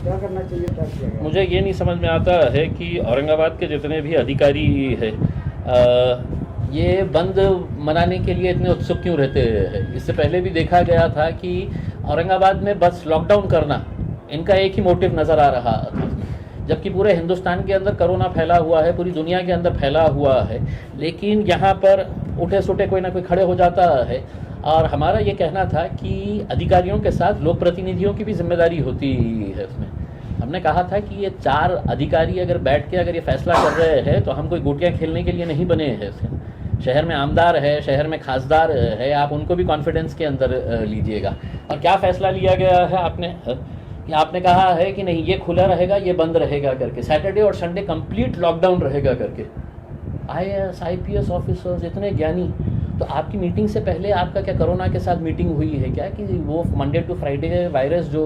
क्या करना चाहिए था, किया गया? मुझे ये नहीं समझ में आता है कि औरंगाबाद के जितने भी अधिकारी है ये बंद मनाने के लिए इतने उत्सुक क्यों रहते हैं। इससे पहले भी देखा गया था कि औरंगाबाद में बस लॉकडाउन करना इनका एक ही मोटिव नज़र आ रहा था, जबकि पूरे हिंदुस्तान के अंदर कोरोना फैला हुआ है, पूरी दुनिया के अंदर फैला हुआ है। लेकिन यहाँ पर उठे सुटे कोई ना कोई खड़े हो जाता है। और हमारा ये कहना था कि अधिकारियों के साथ लोक प्रतिनिधियों की भी जिम्मेदारी होती है उसमें। हमने कहा था कि ये 4 अधिकारी अगर बैठ के अगर ये फैसला कर रहे हैं तो हम कोई गोटियाँ खेलने के लिए नहीं बने हैं इसमें। शहर में आमदार है, शहर में खासदार है, आप उनको भी कॉन्फिडेंस के अंदर लीजिएगा। और क्या फ़ैसला लिया गया है कि आपने कहा है कि नहीं ये खुला रहेगा, ये बंद रहेगा करके, सैटरडे और संडे कंप्लीट लॉकडाउन रहेगा करके। IAS IPS ऑफिसर्स इतने ज्ञानी, तो आपकी मीटिंग से पहले आपका क्या कोरोना के साथ मीटिंग हुई है क्या कि वो मंडे टू फ्राइडे वायरस जो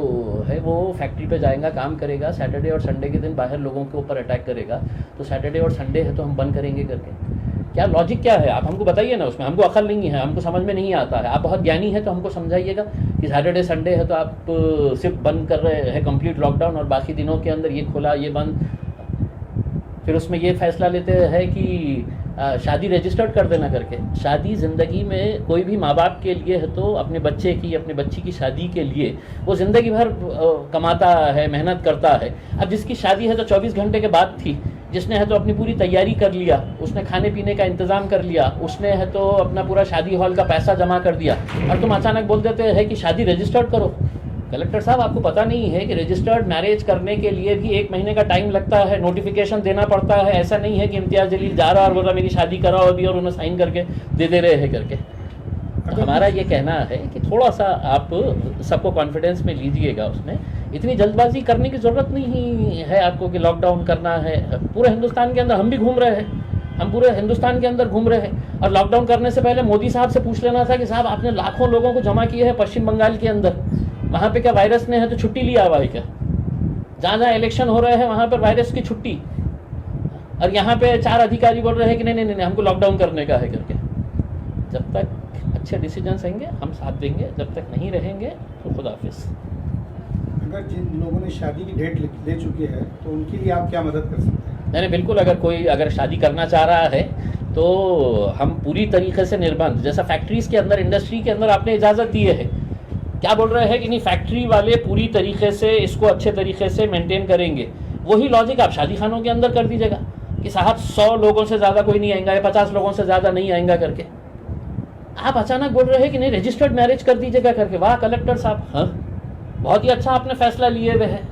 है वो फैक्ट्री पे जाएगा, काम करेगा, सैटरडे और संडे के दिन बाहर लोगों के ऊपर अटैक करेगा, तो सैटरडे और संडे है तो हम बंद करेंगे करके? क्या लॉजिक क्या है? आप हमको बताइए ना, उसमें हमको अकल नहीं है, हमको समझ में नहीं आता है। आप बहुत ज्ञानी है तो हमको समझाइएगा कि सैटरडे संडे है तो आप सिर्फ बंद कर रहे हैं कंप्लीट लॉकडाउन, और बाकी दिनों के अंदर ये खुला ये बंद। फिर उसमें ये फैसला लेते हैं कि शादी रजिस्टर्ड कर देना करके। शादी ज़िंदगी में कोई भी माँ बाप के लिए है तो अपने बच्चे की, अपने बच्ची की शादी के लिए वो ज़िंदगी भर कमाता है, मेहनत करता है। अब जिसकी शादी है तो 24 घंटे के बाद थी, जिसने है तो अपनी पूरी तैयारी कर लिया, उसने खाने पीने का इंतज़ाम कर लिया, उसने है तो अपना पूरा शादी हॉल का पैसा जमा कर दिया, और तुम अचानक बोल देते हैं कि शादी रजिस्टर्ड करो। कलेक्टर साहब, आपको पता नहीं है कि रजिस्टर्ड मैरिज करने के लिए भी 1 महीने का टाइम लगता है, नोटिफिकेशन देना पड़ता है। ऐसा नहीं है कि इम्तियाज़ जलील जा रहा और बोल रहा मेरी शादी कराओ अभी और उन्हें साइन करके दे रहे हैं करके। तो हमारा ये कहना है कि थोड़ा सा आप सबको कॉन्फिडेंस में लीजिएगा। उसमें इतनी जल्दबाजी करने की ज़रूरत नहीं है आपको कि लॉकडाउन करना है। पूरे हिंदुस्तान के अंदर हम भी घूम रहे हैं, हम पूरे हिंदुस्तान के अंदर घूम रहे हैं। और लॉकडाउन करने से पहले मोदी साहब से पूछ लेना था कि साहब आपने लाखों लोगों को जमा किए हैं पश्चिम बंगाल के अंदर, वहाँ पे क्या वायरस ने है तो छुट्टी लिया हुआ है क्या? जहाँ जहाँ इलेक्शन हो रहे हैं वहाँ पर वायरस की छुट्टी, और यहाँ पे 4 अधिकारी बोल रहे हैं कि नहीं नहीं नहीं हमको लॉकडाउन करने का है करके। जब तक अच्छे डिसीजंस आएंगे हम साथ देंगे, जब तक नहीं रहेंगे तो खुदा हाफिज़। अगर जिन लोगों ने शादी की डेट ले चुके हैं तो उनके लिए आप क्या मदद कर सकते हैं? नहीं बिल्कुल, अगर कोई अगर शादी करना चाह रहा है तो हम पूरी तरीके से निर्बंध, जैसा फैक्ट्रीज़ के अंदर, इंडस्ट्री के अंदर आपने इजाज़त दी है, क्या बोल रहे हैं कि नहीं फैक्ट्री वाले पूरी तरीके से इसको अच्छे तरीके से मेंटेन करेंगे। वही लॉजिक आप शादी खानों के अंदर कर दीजिएगा कि साहब 100 लोगों से ज़्यादा कोई नहीं आएगा या 50 लोगों से ज़्यादा नहीं आएगा करके। आप अचानक बोल रहे हैं कि नहीं रजिस्टर्ड मैरिज कर दीजिएगा करके। वाह कलेक्टर साहब, हाँ बहुत ही अच्छा आपने फैसला लिए हुए है।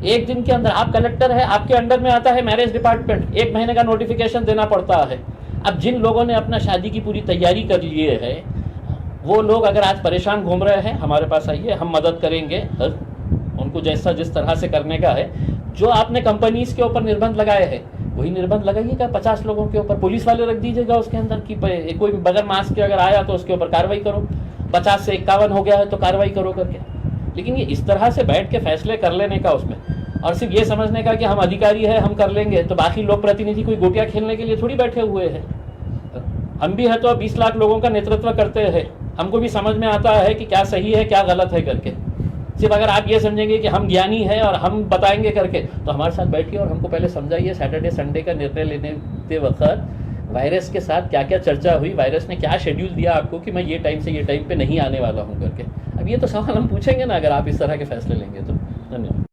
1 दिन के अंदर आप कलेक्टर है, आपके अंडर में आता है मैरिज डिपार्टमेंट, 1 महीने का नोटिफिकेशन देना पड़ता है। अब जिन लोगों ने अपना शादी की पूरी तैयारी कर लिए है वो लोग अगर आज परेशान घूम रहे हैं, हमारे पास आइए, हम मदद करेंगे उनको जैसा जिस तरह से करने का है। जो आपने कंपनीज के ऊपर निर्बंध लगाए हैं वही निर्बंध लगाइएगा 50 लोगों के ऊपर। पुलिस वाले रख दीजिएगा उसके अंदर कि कोई बगैर मास्क के अगर आया तो उसके ऊपर कार्रवाई करो, 50 से 51 हो गया है तो कार्रवाई करो करके। लेकिन ये इस तरह से बैठ के फैसले कर लेने का उसमें, और सिर्फ ये समझने का कि हम अधिकारी है हम कर लेंगे, तो बाकी लोक प्रतिनिधि कोई गोटियाँ खेलने के लिए थोड़ी बैठे हुए हैं। हम भी है तो 20 लाख लोगों का नेतृत्व करते हैं, हमको भी समझ में आता है कि क्या सही है क्या गलत है करके। सिर्फ अगर आप ये समझेंगे कि हम ज्ञानी हैं और हम बताएंगे करके, तो हमारे साथ बैठिए और हमको पहले समझाइए सैटरडे संडे का निर्णय लेने वक्त वायरस के साथ क्या क्या चर्चा हुई, वायरस ने क्या शेड्यूल दिया आपको कि मैं ये टाइम से ये टाइम पे नहीं आने वाला हूँ करके। अब ये तो सवाल हम पूछेंगे ना अगर आप इस तरह के फैसले लेंगे तो। धन्यवाद।